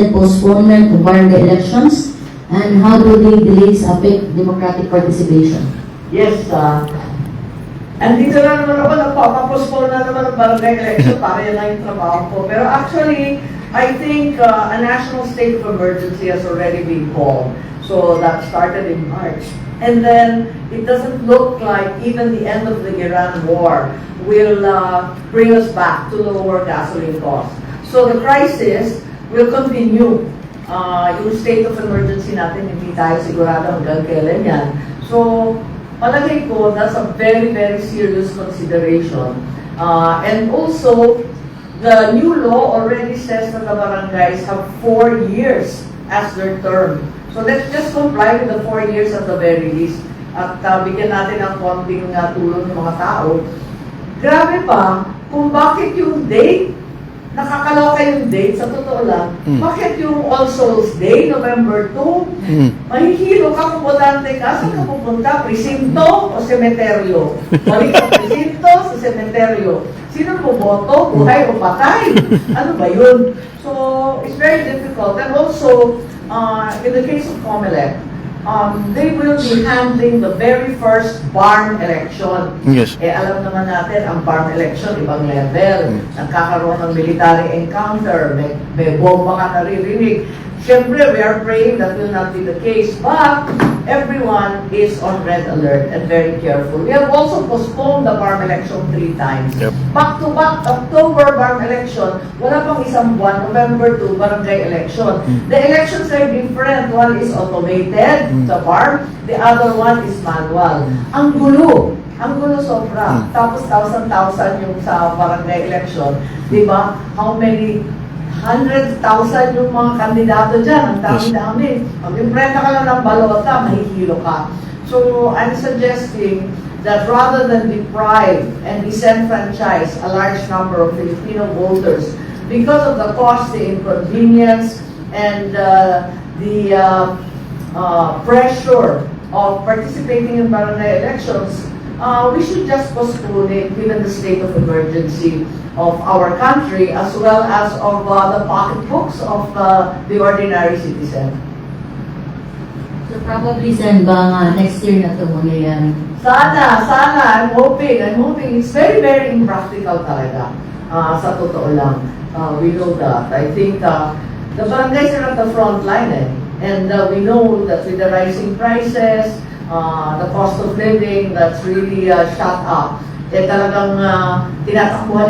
postponement of barangay elections, and how do the delays affect democratic participation? Yes, andito na naman ako, nagpapapostpone na naman ang barangay election para yan lang yung trabaho ko. Pero actually, I think a national state of emergency has already been called. So that started in March. And then it doesn't look like even the end of the Iran war will bring us back to lower gasoline costs. So the crisis will continue. Yung state of emergency natin, hindi tayo sigurado hanggang kailan yan. So, palagay ko, that's a very, very serious consideration. And also, the new law already says that the barangays have 4 years as their term. So let's just comply with the 4 years at the very least. At bigyan natin ng konting tulong ng mga tao. Grabe pa, kung bakit yung date, nakakaloka yung date, sa totoo lang, bakit yung All Souls Day, November 2, mahihilo ka, kumutante ka, saan ka pupunta? Presinto o semeteryo? Balik sa presinto, sa semeteryo. Sino mo boto? Buhay o patay? Ano ba yun? So, it's very difficult. And also, in the case of COMELEC, they will be handling the very first barn election. Yes. Alam naman natin, ang barn election, ibang level. Nagkakaroon ng military encounter, may bomba ka naririnig. Siyempre, we are praying that will not be the case, but everyone is on red alert and very careful. We have also postponed the barn election 3 times. Yep. Back-to-back, October barn election, wala pang isang buwan, November 2, barangay election. The elections are different. One is automated, the barn. The other one is manual. Ang gulo. Ang gulo sobra. Tapos 1,000 yung sa barangay election. Diba? How many 100,000 yung mga kandidato dyan. Ang dami-dami. Pag imprenta ka lang ng balota, mahihilo ka. So, I'm suggesting that rather than deprive and disenfranchise a large number of Filipino voters because of the cost, the inconvenience, and the pressure of participating in barangay elections, we should just postpone it given the state of emergency of our country as well as of the pocketbooks of the ordinary citizen. So probably Sen, ba next year na ito mangyayari? Sana, I'm hoping. It's very, very impractical talaga. Sa totoo lang. We know that. I think the barangays are at the front line and we know that with the rising prices, the cost of living that's really shot up, talagang tinatakbuhan